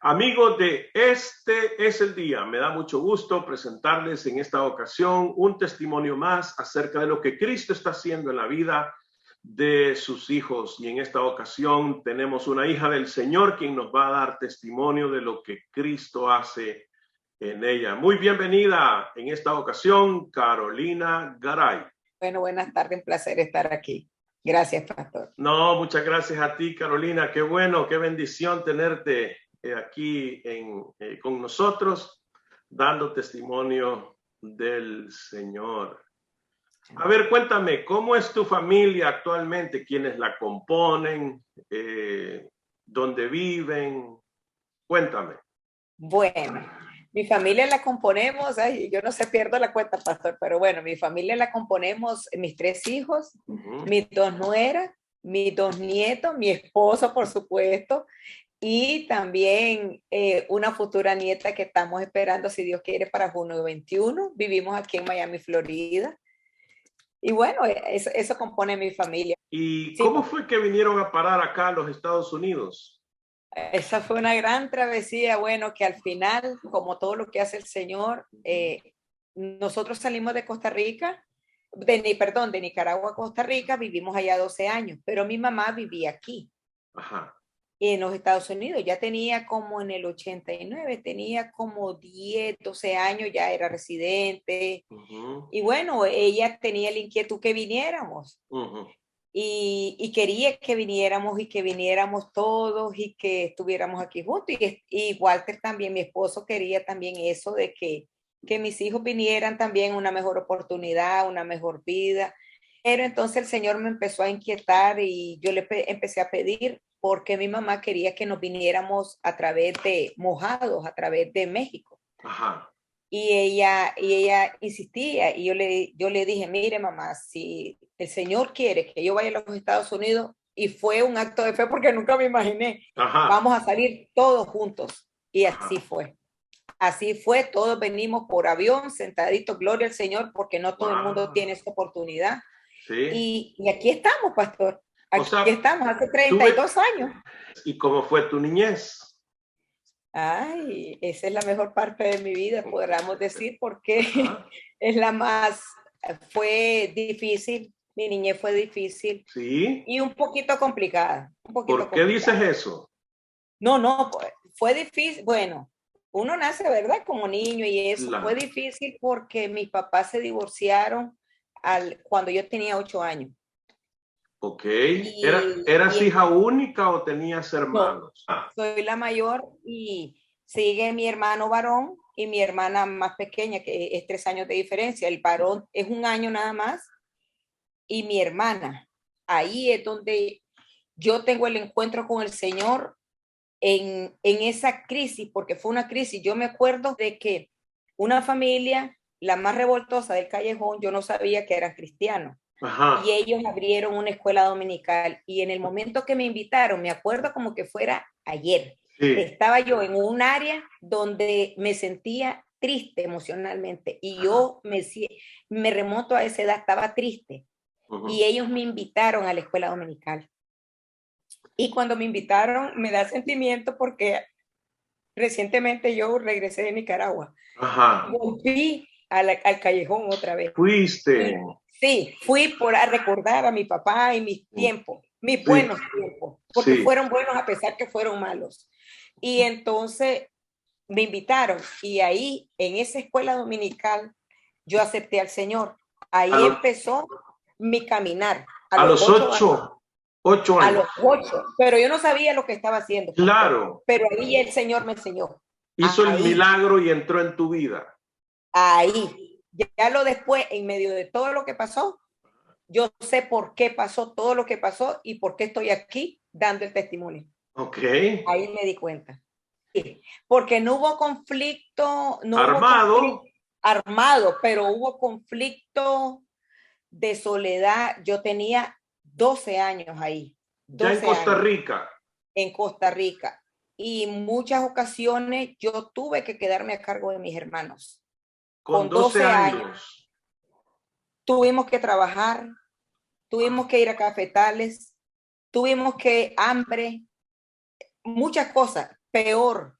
Amigos de Este es el Día, me da mucho gusto presentarles en esta ocasión un testimonio más acerca de lo que Cristo está haciendo en la vida de sus hijos. Y en esta ocasión tenemos una hija del Señor quien nos va a dar testimonio de lo que Cristo hace en ella. Muy bienvenida en esta ocasión, Carolina Garay. Bueno, buenas tardes, un placer estar aquí. Gracias, pastor. No, muchas gracias a ti, Carolina. Qué bueno, qué bendición tenerte aquí con nosotros, dando testimonio del Señor. A ver, cuéntame, ¿cómo es tu familia actualmente? ¿Quiénes la componen? ¿Dónde viven? Cuéntame. Bueno, mi familia la componemos, ay, yo no sé, pierdo la cuenta, pastor, pero bueno, mi familia la componemos mis 3 hijos, mis 2 nueras, mis 2 nietos, mi esposo, por supuesto, y también una futura nieta que estamos esperando, si Dios quiere, para junio 21. Vivimos aquí en Miami, Florida. Y bueno, eso compone mi familia. ¿Y Sí, cómo fue que vinieron a parar acá a los Estados Unidos? esa fue una gran travesía, bueno, que al final, como todo lo que hace el Señor, nosotros salimos de Costa Rica, de Nicaragua a Costa Rica, vivimos allá 12 años, pero mi mamá vivía aquí. Ajá. En los Estados Unidos. Ya tenía como en el 89, tenía como 10, 12 años, ya era residente. Y bueno, ella tenía la inquietud que viniéramos. Y quería que viniéramos todos y que estuviéramos aquí juntos. Y Walter también, mi esposo, quería también eso de que mis hijos vinieran también, una mejor oportunidad, una mejor vida. Pero entonces el Señor me empezó a inquietar y yo le empecé a pedir porque mi mamá quería que nos viniéramos a través de Mojados, a través de México. Ajá. Y ella insistía y yo le dije, mire mamá, si el Señor quiere que yo vaya a los Estados Unidos, y fue un acto de fe porque nunca me imaginé, Ajá. vamos a salir todos juntos. Y así Ajá. fue. Así fue, todos venimos por avión, sentaditos, gloria al Señor, porque no todo el mundo tiene esta oportunidad. Sí. Y aquí estamos, pastor. O Aquí sea, estamos, hace 32 años. ¿Y cómo fue tu niñez? Ay, esa es la mejor parte de mi vida, podríamos decir, porque Ajá. es la más, fue difícil, mi niñez fue difícil Sí. y un poquito complicada. ¿Por qué dices eso? No, fue difícil, bueno, uno nace, ¿verdad? Como niño y eso, fue Claro. difícil porque mis papás se divorciaron cuando yo tenía 8 años. Ok. Y, ¿Eras y hija única o tenías no, hermanos? soy la mayor y sigue mi hermano varón y mi hermana más pequeña, que es 3 años de diferencia. El varón es 1 año nada más y mi hermana. Ahí es donde yo tengo el encuentro con el Señor en esa crisis, porque fue una crisis. Yo me acuerdo de que una familia, la más revoltosa del callejón, yo no sabía que eran cristianos. Ajá. Y ellos abrieron una escuela dominical y en el momento que me invitaron, me acuerdo como que fuera ayer, Sí. estaba yo en un área donde me sentía triste emocionalmente y Ajá. yo me remonto a esa edad, estaba triste y ellos me invitaron a la escuela dominical. Y cuando me invitaron me da sentimiento porque recientemente yo regresé de Nicaragua. Ajá. Volví al callejón otra vez. Fuiste. Sí, fui a recordar a mi papá y mis tiempos, mis Sí. buenos tiempos, porque Sí. fueron buenos a pesar que fueron malos. Y entonces me invitaron y ahí en esa escuela dominical yo acepté al Señor. Ahí empezó mi caminar. A los 8 a años. los 8, pero yo no sabía lo que estaba haciendo. Claro. Pero ahí el Señor me enseñó. Hizo el Ahí, milagro y entró en tu vida. ahí. Ya lo después, en medio de todo lo que pasó, yo sé por qué pasó todo lo que pasó y por qué estoy aquí dando el testimonio. Ok. Ahí me di cuenta. Sí, porque no hubo conflicto, Armado. Armado, pero hubo conflicto de soledad. Yo tenía 12 años ahí. 12 Ya en Costa años, Rica. en Costa Rica. Y en muchas ocasiones yo tuve que quedarme a cargo de mis hermanos. Con 12 años. Tuvimos que trabajar, tuvimos que ir a cafetales, tuvimos que hambre, muchas cosas. Peor,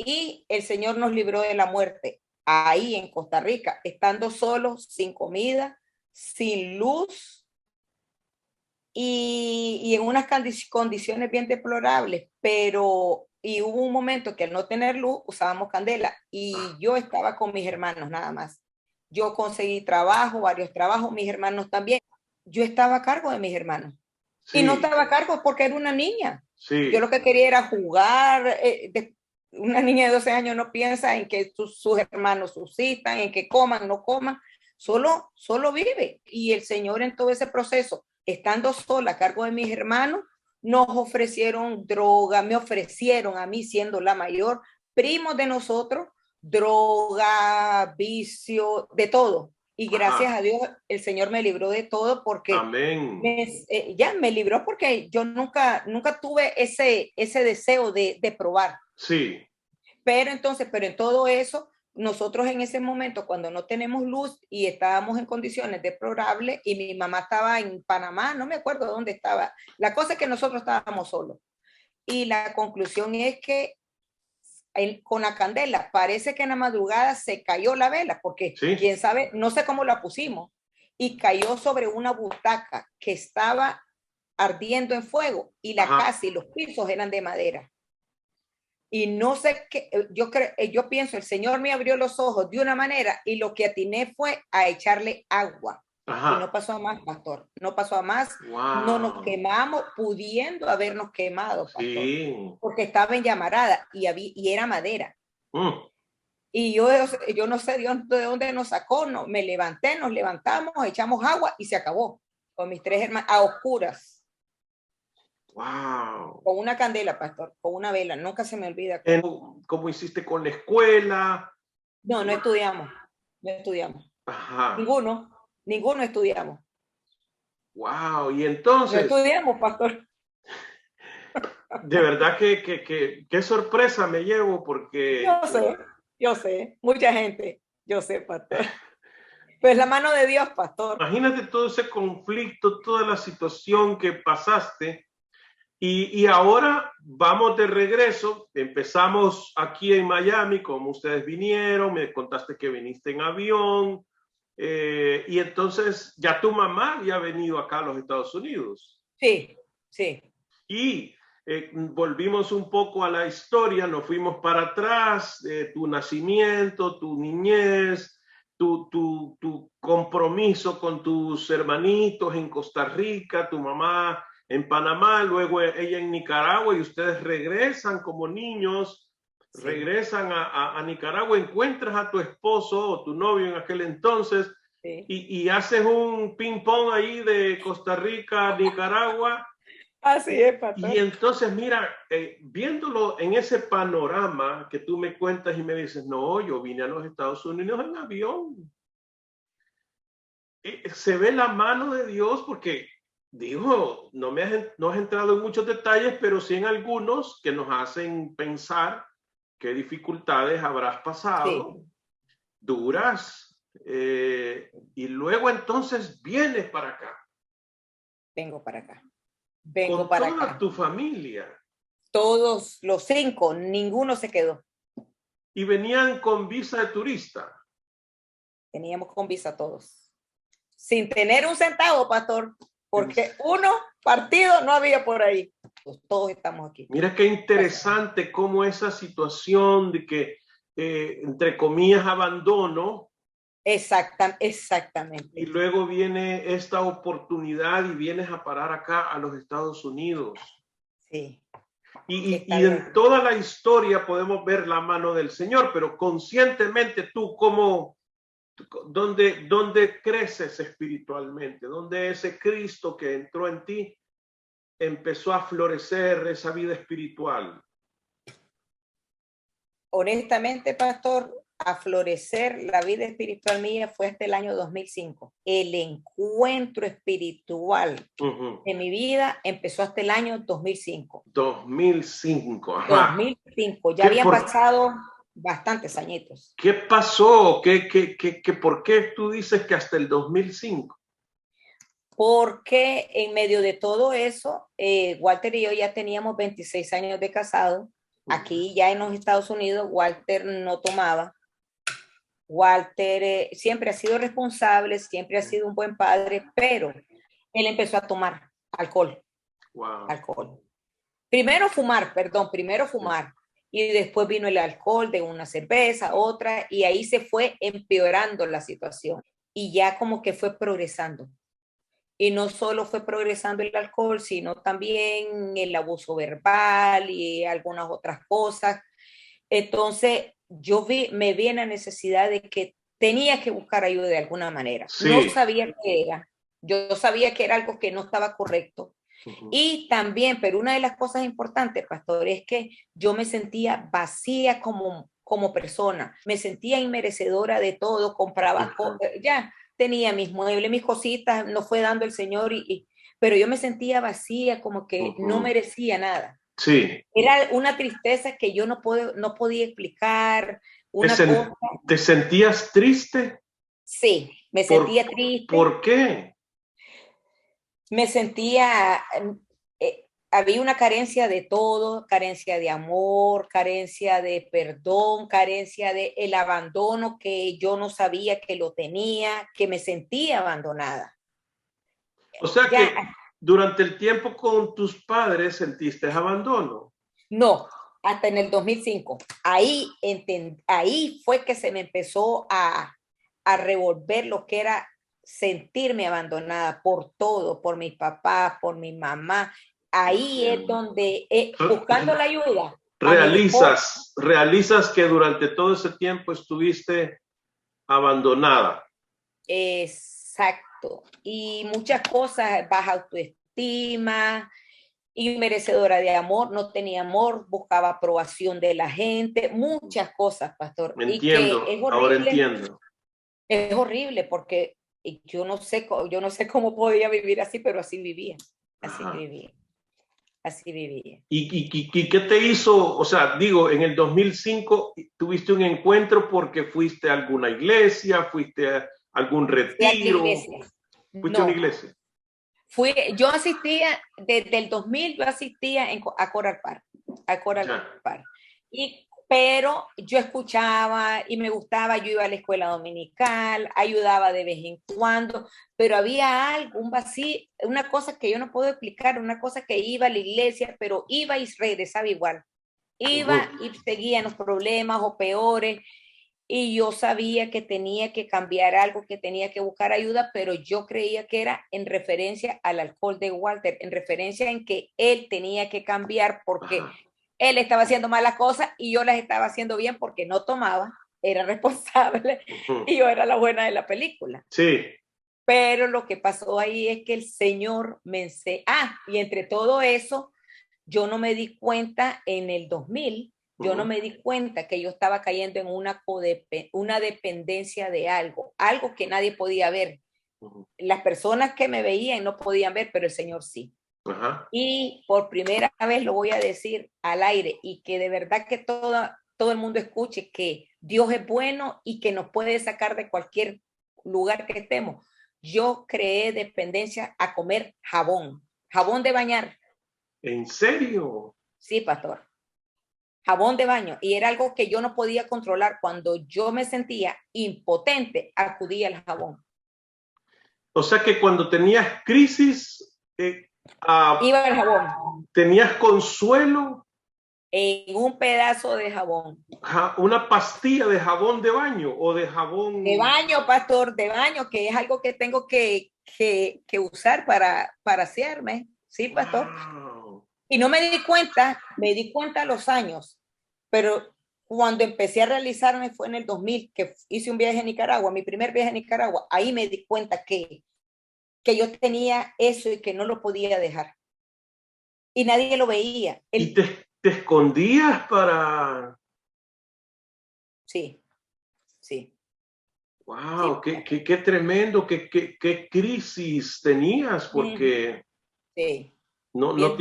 y el Señor nos libró de la muerte ahí en Costa Rica, estando solos, sin comida, sin luz y en unas condiciones bien deplorables, pero y hubo un momento que al no tener luz usábamos candela y yo estaba con mis hermanos nada más. Yo conseguí trabajo, varios trabajos, mis hermanos también. Yo estaba a cargo de mis hermanos. Sí. Y no estaba a cargo porque era una niña. Sí. Yo lo que quería era jugar. Una niña de 12 años no piensa en que sus hermanos subsistan, en que coman, no coman. Solo vive. Y el Señor en todo ese proceso, estando sola a cargo de mis hermanos, nos ofrecieron droga, me ofrecieron a mí siendo la mayor, primos de nosotros, droga, vicio, de todo. Y gracias a Dios el Señor me libró de todo porque amén. Ya me libró porque yo nunca tuve ese deseo de probar. Sí. Pero en todo eso, nosotros en ese momento, cuando no tenemos luz y estábamos en condiciones deplorables y mi mamá estaba en Panamá, no me acuerdo dónde estaba. La cosa es que nosotros estábamos solos. Y la conclusión es que con la candela, parece que en la madrugada se cayó la vela, porque sí. Quién sabe, no sé cómo la pusimos, y cayó sobre una butaca que estaba ardiendo en fuego y la casa y los pisos eran de madera. Y no sé qué, yo pienso, el Señor me abrió los ojos de una manera y lo que atiné fue a echarle agua. Y no pasó a más, pastor. No pasó a más. Wow. No nos quemamos, pudiendo habernos quemado, pastor. Sí. Porque estaba en llamarada y era madera. Y yo no sé de dónde nos sacó. No, me levanté, nos levantamos, echamos agua y se acabó. Con mis 3 hermanos, a oscuras. Wow. Con una candela, pastor, con una vela. Nunca se me olvida. ¿Cómo hiciste con la escuela? No estudiamos. No estudiamos. Ajá. Ninguno estudiamos. Wow, y entonces. No estudiamos, pastor. De verdad que qué sorpresa me llevo porque. Yo sé, mucha gente, yo sé, pastor. Pues la mano de Dios, pastor. Imagínate todo ese conflicto, toda la situación que pasaste y ahora vamos de regreso. Empezamos aquí en Miami, como ustedes vinieron, me contaste que viniste en avión. Y entonces ya tu mamá había venido acá a los Estados Unidos. Sí. Y volvimos un poco a la historia, nos fuimos para atrás, tu nacimiento, tu niñez, tu compromiso con tus hermanitos en Costa Rica, tu mamá en Panamá, luego ella en Nicaragua y ustedes regresan como niños. Sí. Regresan a Nicaragua, encuentras a tu esposo o tu novio en aquel entonces. Sí. y haces un ping pong ahí de Costa Rica a Nicaragua. Así es, pastor. Y entonces, mira, viéndolo en ese panorama que tú me cuentas y me dices, no, yo vine a los Estados Unidos en avión. Se ve la mano de Dios porque, digo, no has entrado en muchos detalles, pero sí en algunos que nos hacen pensar qué dificultades habrás pasado, sí. Duras, y luego entonces vienes para acá. Vengo para acá. Con toda tu familia. Todos los 5, ninguno se quedó. ¿Y venían con visa de turista? Teníamos con visa todos. Sin tener un centavo, pastor, porque uno partido no había por ahí. Pues todos estamos aquí. Mira qué interesante cómo esa situación de que, entre comillas, abandono. Exactamente. Y luego viene esta oportunidad y vienes a parar acá a los Estados Unidos. Sí. Y en toda la historia podemos ver la mano del Señor, pero conscientemente tú, ¿dónde creces espiritualmente? ¿Dónde ese Cristo que entró en ti empezó a florecer esa vida espiritual? Honestamente, pastor, a florecer la vida espiritual mía fue hasta el año 2005. El encuentro espiritual de mi vida empezó hasta el año 2005. 2005, ajá. 2005, ya habían pasado bastantes añitos. ¿Qué pasó? ¿Por qué tú dices que hasta el 2005? Porque en medio de todo eso, Walter y yo ya teníamos 26 años de casado. Aquí ya en los Estados Unidos, Walter no tomaba. Walter siempre ha sido responsable, siempre ha sido un buen padre, pero él empezó a tomar alcohol. Wow. Alcohol. Primero fumar. Y después vino el alcohol de una cerveza, otra, y ahí se fue empeorando la situación. Y ya como que fue progresando. Y no solo fue progresando el alcohol, sino también el abuso verbal y algunas otras cosas. Entonces, me vi en la necesidad de que tenía que buscar ayuda de alguna manera. Sí. No sabía qué era. Yo sabía que era algo que no estaba correcto. Y también, pero una de las cosas importantes, pastor, es que yo me sentía vacía como persona. Me sentía inmerecedora de todo, compraba cosas, ya tenía mis muebles, mis cositas, nos fue dando el Señor, pero yo me sentía vacía, como que no merecía nada. Sí. Era una tristeza que yo no podía explicar. ¿Te sentías triste? Sí, me sentía triste. ¿Por qué? Me sentía, había una carencia de todo, carencia de amor, carencia de perdón, carencia de el abandono que yo no sabía que lo tenía, que me sentía abandonada. O sea que durante el tiempo con tus padres sentiste abandono. No, hasta en el 2005. Ahí fue que se me empezó a revolver lo que era sentirme abandonada por todo, por mis papás, por mi mamá. Ahí es donde, buscando la ayuda. Realizas que durante todo ese tiempo estuviste abandonada. Exacto. Y muchas cosas, baja autoestima, inmerecedora de amor, no tenía amor, buscaba aprobación de la gente, muchas cosas, pastor. Entiendo, ahora entiendo. Es horrible porque yo no sé cómo podía vivir así, pero así vivía. Así vivía. ¿Y qué te hizo? O sea, digo, en el 2005 tuviste un encuentro porque fuiste a alguna iglesia, fuiste a algún retiro. ¿Fuiste a una iglesia? Yo asistía, desde el 2000 yo asistía a Coral Park. Pero yo escuchaba y me gustaba, yo iba a la escuela dominical, ayudaba de vez en cuando, pero había algo, un vacío, una cosa que yo no puedo explicar, una cosa que iba a la iglesia, pero iba y regresaba igual. Iba y seguían los problemas o peores, y yo sabía que tenía que cambiar algo, que tenía que buscar ayuda, pero yo creía que era en referencia al alcohol de Walter, en referencia en que él tenía que cambiar porque él estaba haciendo malas cosas y yo las estaba haciendo bien porque no tomaba, era responsable y yo era la buena de la película. Sí. Pero lo que pasó ahí es que el Señor me enseñó, y entre todo eso, yo no me di cuenta en el 2000, yo no me di cuenta que yo estaba cayendo en una dependencia de algo que nadie podía ver. Las personas que me veían no podían ver, pero el Señor sí. Y por primera vez lo voy a decir al aire y que de verdad que todo el mundo escuche que Dios es bueno y que nos puede sacar de cualquier lugar que estemos. Yo creé dependencia a comer jabón de bañar. ¿En serio? Sí, pastor. Jabón de baño. Y era algo que yo no podía controlar. Cuando yo me sentía impotente, acudía al jabón. O sea que cuando tenías crisis, iba al jabón. ¿Tenías consuelo? En un pedazo de jabón. ¿Una pastilla de jabón de baño o de jabón? De baño, pastor, de baño, que es algo que tengo que usar para asearme. Sí, pastor. Wow. Y no me di cuenta a los años, pero cuando empecé a realizarme fue en el 2000, que hice un viaje a Nicaragua, mi primer viaje a Nicaragua, ahí me di cuenta que yo tenía eso y que no lo podía dejar. Y nadie lo veía. ¿Y te escondías para...? Sí. Wow, sí. Qué tremendo, qué crisis tenías, porque... Sí. No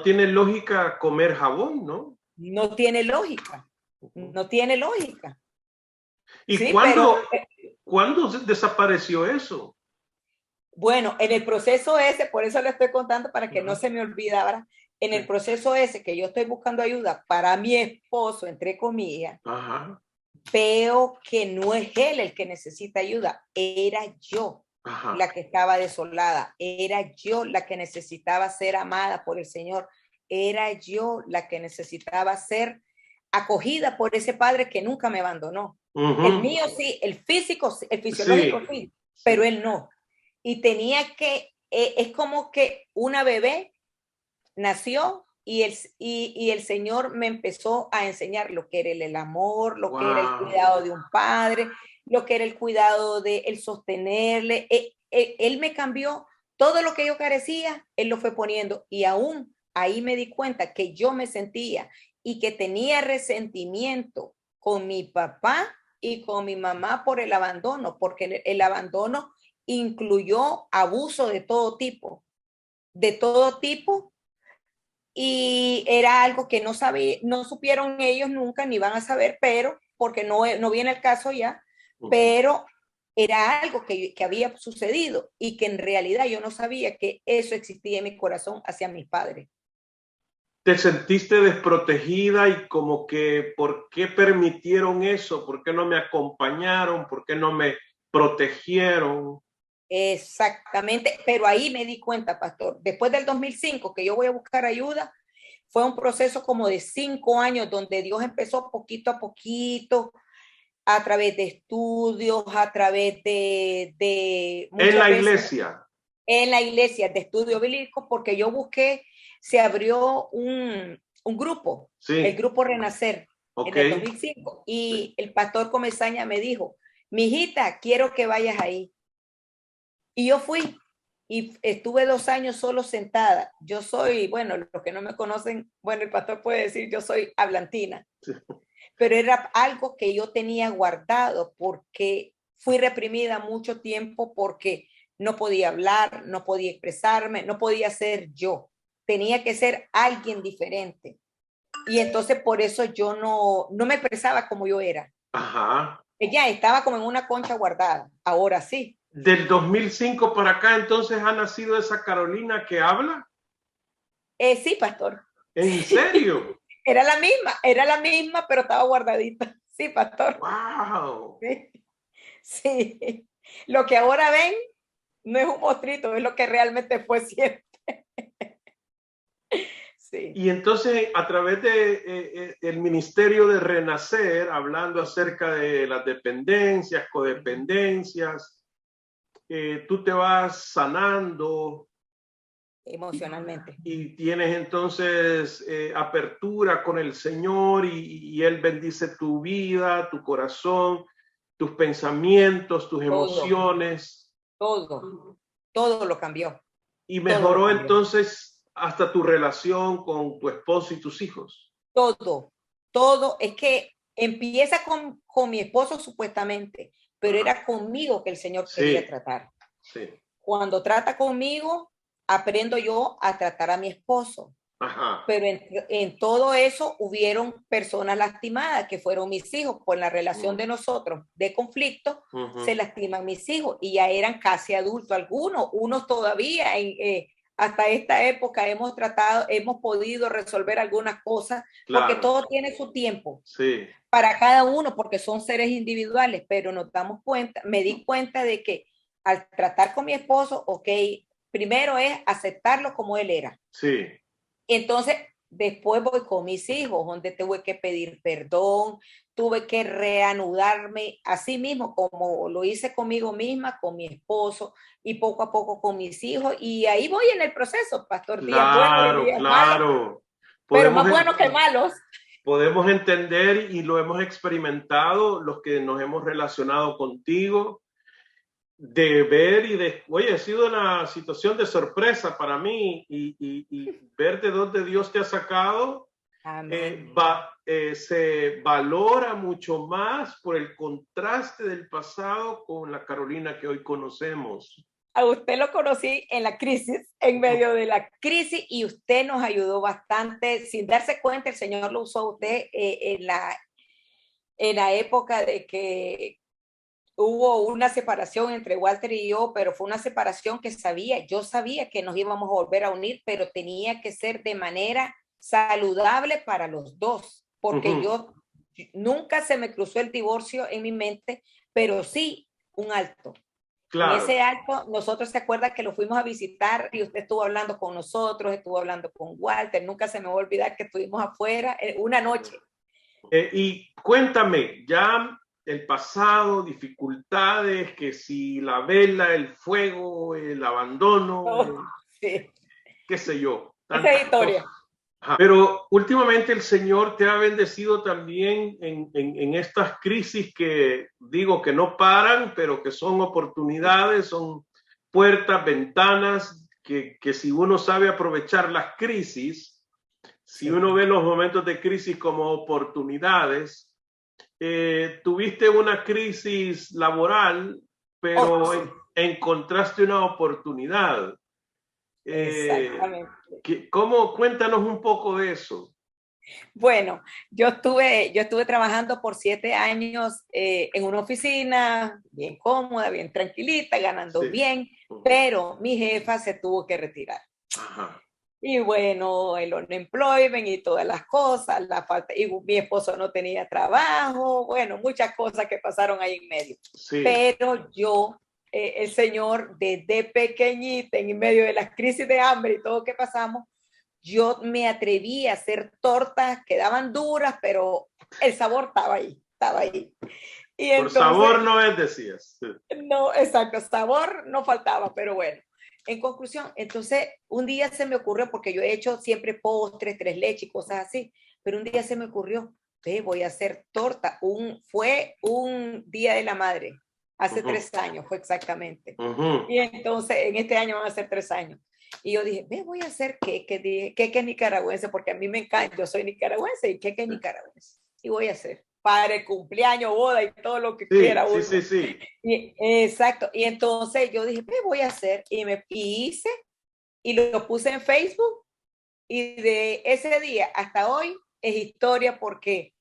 tiene lógica comer jabón, ¿no? No tiene lógica. No tiene lógica. ¿Y sí, cuándo desapareció eso? Bueno, en el proceso ese, por eso le estoy contando para que no se me olvidara, En el proceso ese que yo estoy buscando ayuda para mi esposo, entre comillas, Ajá. veo que no es él el que necesita ayuda, era yo. Ajá. La que estaba desolada, era yo la que necesitaba ser amada por el Señor, era yo la que necesitaba ser acogida por ese padre que nunca me abandonó. El mío sí, el físico, el fisiológico sí, pero él no. Y tenía que, es como que una bebé nació y el Señor me empezó a enseñar lo que era el amor, lo que era el cuidado de un padre, lo que era el cuidado de el sostenerle. Él me cambió todo lo que yo carecía, él lo fue poniendo y aún ahí me di cuenta que yo me sentía y que tenía resentimiento con mi papá y con mi mamá por el abandono, porque el abandono incluyó abuso de todo tipo, y era algo que no sabía, no supieron ellos nunca ni van a saber, pero porque no viene el caso ya, pero era algo que había sucedido y que en realidad yo no sabía que eso existía en mi corazón hacia mis padres. ¿Te sentiste desprotegida y como que por qué permitieron eso? ¿Por qué no me acompañaron? ¿Por qué no me protegieron? Exactamente, pero ahí me di cuenta, pastor, después del 2005 que yo voy a buscar ayuda, fue un proceso como de 5 años donde Dios empezó poquito a poquito, a través de estudios, a través de en la veces, iglesia. En la iglesia de estudio bíblico, porque yo busqué, se abrió un grupo, sí. El grupo Renacer, okay. En el 2005, y sí. El pastor Comesaña me dijo, mijita, quiero que vayas ahí. Y yo fui y estuve 2 años solo sentada. Yo soy, bueno, los que no me conocen, bueno, el pastor puede decir, yo soy hablantina. Sí. Pero era algo que yo tenía guardado porque fui reprimida mucho tiempo porque no podía hablar, no podía expresarme, no podía ser yo. Tenía que ser alguien diferente. Y entonces por eso yo no me expresaba como yo era. Ajá. Ya estaba como en una concha guardada. Ahora sí. Del 2005 para acá, entonces ha nacido esa Carolina que habla. Sí, pastor. ¿En serio? Era la misma, pero estaba guardadita. Sí, pastor. Wow. Sí. Sí. Lo que ahora ven no es un monstruito, es lo que realmente fue siempre. Sí. Y entonces, a través de el Ministerio de Renacer, hablando acerca de las dependencias, codependencias, tú te vas sanando emocionalmente. Y tienes entonces apertura con el Señor y Él bendice tu vida, tu corazón, tus pensamientos, tus emociones. Todo lo cambió. Y mejoró entonces hasta tu relación con tu esposo y tus hijos. Todo. Es que empieza con mi esposo supuestamente, pero era conmigo que el Señor quería tratar. Sí. Cuando trata conmigo, aprendo yo a tratar a mi esposo. Ajá. Pero en todo eso hubieron personas lastimadas, que fueron mis hijos. Por la relación de nosotros de conflicto, se lastiman mis hijos y ya eran casi adultos algunos, unos todavía hasta esta época hemos podido resolver algunas cosas, claro, porque todo tiene su tiempo. Sí. Para cada uno, porque son seres individuales, pero nos damos cuenta, me di cuenta de que al tratar con mi esposo, ok, primero es aceptarlo como él era. Sí. Entonces, después voy con mis hijos, donde tuve que pedir perdón, tuve que reanudarme a sí mismo, como lo hice conmigo misma, con mi esposo y poco a poco con mis hijos. Y ahí voy en el proceso, pastor. Claro, días buenos, días claro. Malos, pero más buenos que malos. Podemos entender y lo hemos experimentado los que nos hemos relacionado contigo, de ver y de, oye, ha sido una situación de sorpresa para mí y ver de dónde Dios te ha sacado, se valora mucho más por el contraste del pasado con la Carolina que hoy conocemos. A usted lo conocí en la crisis, en medio de la crisis, y usted nos ayudó bastante. Sin darse cuenta, el Señor lo usó a usted en la época de que hubo una separación entre Walter y yo, pero fue una separación que yo sabía que nos íbamos a volver a unir, pero tenía que ser de manera saludable para los dos, porque yo nunca se me cruzó el divorcio en mi mente, pero sí un alto. Claro. En ese alto, nosotros se acuerda que lo fuimos a visitar y usted estuvo hablando con nosotros, estuvo hablando con Walter, nunca se me va a olvidar que estuvimos afuera una noche. Y cuéntame, ya el pasado, dificultades, que si la vela, el fuego, el abandono, sí. Qué sé yo. Esa historia. Pero últimamente el Señor te ha bendecido también en estas crisis que digo que no paran, pero que son oportunidades, son puertas, ventanas, que si uno sabe aprovechar las crisis, si uno ve los momentos de crisis como oportunidades, tuviste una crisis laboral, pero encontraste una oportunidad. Exactamente. Cuéntanos un poco de eso. Bueno, yo estuve trabajando por 7 años en una oficina bien cómoda, bien tranquilita, ganando bien, pero mi jefa se tuvo que retirar. Ajá. Y bueno, el unemployment y todas las cosas, la falta, y mi esposo no tenía trabajo, bueno, muchas cosas que pasaron ahí en medio. Sí. Pero yo, el Señor, desde pequeñita, en medio de las crisis de hambre y todo que pasamos, yo me atreví a hacer tortas, quedaban duras, pero el sabor estaba ahí, estaba ahí. Y por entonces, sabor no es, decías. No, exacto, sabor no faltaba, pero bueno. En conclusión, entonces un día se me ocurrió, porque yo he hecho siempre postres, 3 leches y cosas así, pero un día se me ocurrió, voy a hacer torta. Fue un Día de la Madre, hace 3 años fue exactamente. Y entonces en este año van a ser 3 años. Y yo dije, voy a hacer queque nicaragüense, porque a mí me encanta, yo soy nicaragüense y queque nicaragüense. Y voy a hacer para el cumpleaños, boda y todo lo que quiera uno. Sí. Exacto. Y entonces yo dije, voy a hacer, y hice, y lo puse en Facebook, y de ese día hasta hoy es historia, porque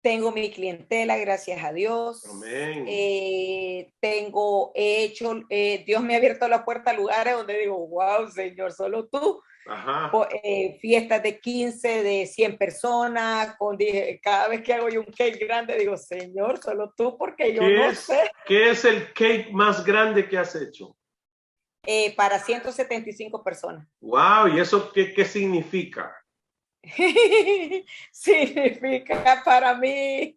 tengo mi clientela, gracias a Dios. Amén. Dios me ha abierto la puerta a lugares donde digo, wow, Señor, solo tú. Ajá. Fiestas de 15, de 100 personas, cada vez que hago yo un cake grande, digo, Señor, solo tú, porque yo no sé. ¿Qué es el cake más grande que has hecho? Para 175 personas. Wow, ¿y eso qué significa? Significa para mí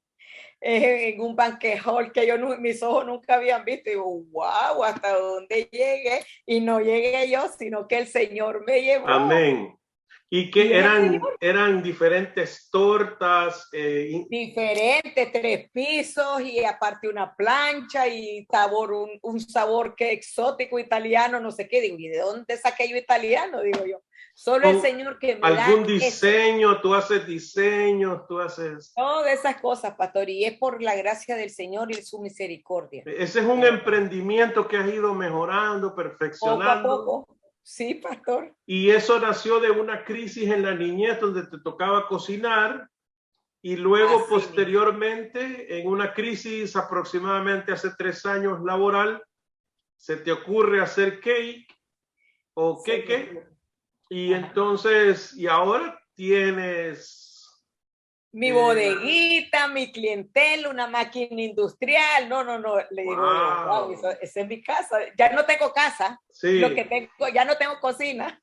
en un banquet hall que mis ojos nunca habían visto. Y digo, wow, hasta dónde llegué. Y no llegué yo, sino que el Señor me llevó. Amén. ¿Y qué eran diferentes tortas? Diferentes, 3 pisos y aparte una plancha y sabor, un sabor que exótico italiano, no sé qué. Digo, ¿y de dónde saqué yo italiano? Digo yo. Solo el Señor que me da algún diseño, tú haces diseños, tú haces... Todas esas cosas, pastor, y es por la gracia del Señor y su misericordia. Ese es un emprendimiento que has ido mejorando, perfeccionando. Poco a poco. Sí, pastor. Y eso nació de una crisis en la niñez donde te tocaba cocinar, y luego posteriormente en una crisis aproximadamente hace 3 años laboral, se te ocurre hacer cake o queque. Y entonces, y ahora tienes... Mi bodeguita, mi clientela, una máquina industrial. No. Le digo, wow, esa es mi casa. Ya no tengo casa. Sí. Lo que tengo, ya no tengo cocina.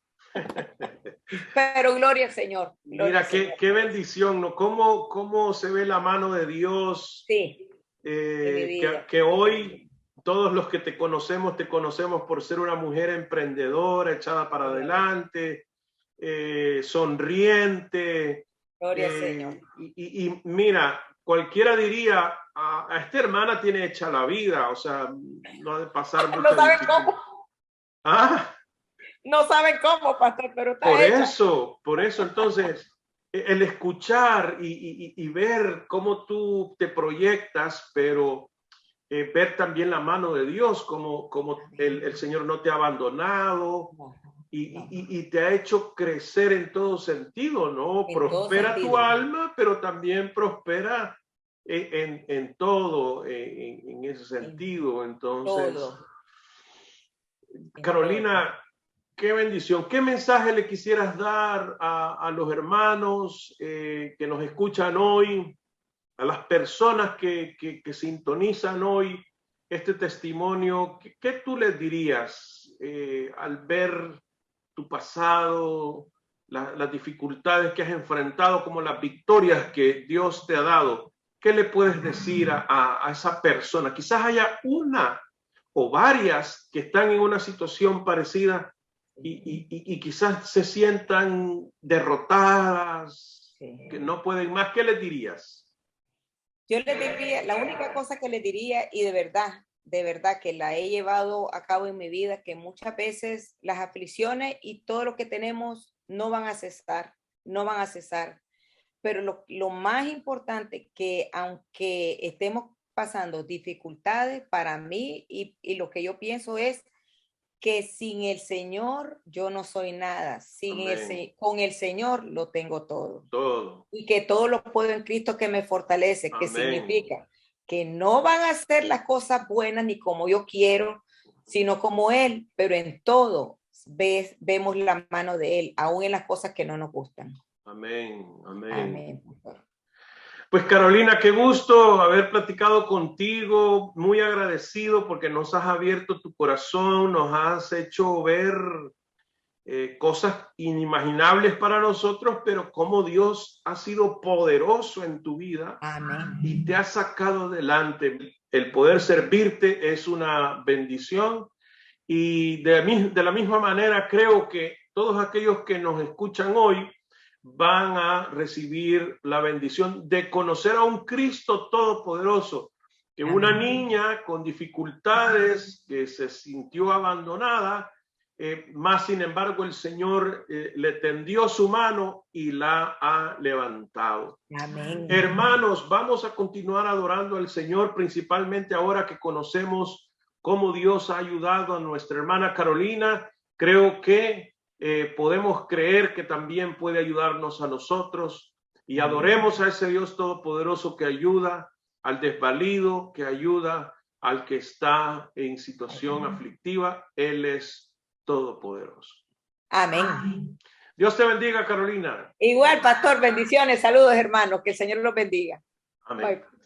Pero gloria al Señor. Mira, qué bendición, ¿no? ¿Cómo se ve la mano de Dios? Sí. Que hoy todos los que te conocemos por ser una mujer emprendedora, echada para adelante, sonriente. Gloria al Señor. Y mira, cualquiera diría, a esta hermana tiene hecha la vida, o sea, no ha de pasar mucho. No saben cómo. Ah. No saben cómo, pastor, pero está por eso, entonces, el escuchar y ver cómo tú te proyectas, pero ver también la mano de Dios, como el Señor no te ha abandonado y te ha hecho crecer en todo sentido, ¿no? Prospera tu alma, pero también prospera en todo, en ese sentido. Entonces, todo. Carolina, qué bendición. ¿Qué mensaje le quisieras dar a los hermanos que nos escuchan hoy, a las personas que sintonizan hoy este testimonio? ¿Qué tú les dirías al ver tu pasado, las dificultades que has enfrentado, como las victorias que Dios te ha dado? ¿Qué le puedes decir a esa persona? Quizás haya una o varias que están en una situación parecida y quizás se sientan derrotadas, que no pueden más. ¿Qué les dirías? Yo les diría, la única cosa que les diría, y de verdad que la he llevado a cabo en mi vida, que muchas veces las aflicciones y todo lo que tenemos no van a cesar, no van a cesar. Pero lo más importante que aunque estemos pasando dificultades para mí y lo que yo pienso es que sin el Señor yo no soy nada. Con el Señor lo tengo todo. Todo. Y que todo lo puedo en Cristo que me fortalece, Amén. que significa que no van a ser las cosas buenas ni como yo quiero, sino como Él, pero en todo vemos la mano de Él, aún en las cosas que no nos gustan. Amén, amén. Amén. Pues Carolina, qué gusto haber platicado contigo, muy agradecido porque nos has abierto tu corazón, nos has hecho ver cosas inimaginables para nosotros, pero cómo Dios ha sido poderoso en tu vida. Amén. Y te ha sacado adelante. El poder servirte es una bendición y de la misma manera creo que todos aquellos que nos escuchan hoy van a recibir la bendición de conocer a un Cristo todopoderoso, que una niña con dificultades que se sintió abandonada, más sin embargo el Señor le tendió su mano y la ha levantado. Amén. Hermanos, vamos a continuar adorando al Señor, principalmente ahora que conocemos cómo Dios ha ayudado a nuestra hermana Carolina. Creo que podemos creer que también puede ayudarnos a nosotros, y adoremos a ese Dios todopoderoso que ayuda al desvalido, que ayuda al que está en situación aflictiva. Él es todopoderoso. Amén. Dios te bendiga, Carolina. Igual, pastor, bendiciones, saludos, hermanos, que el Señor los bendiga. Amén. Bye.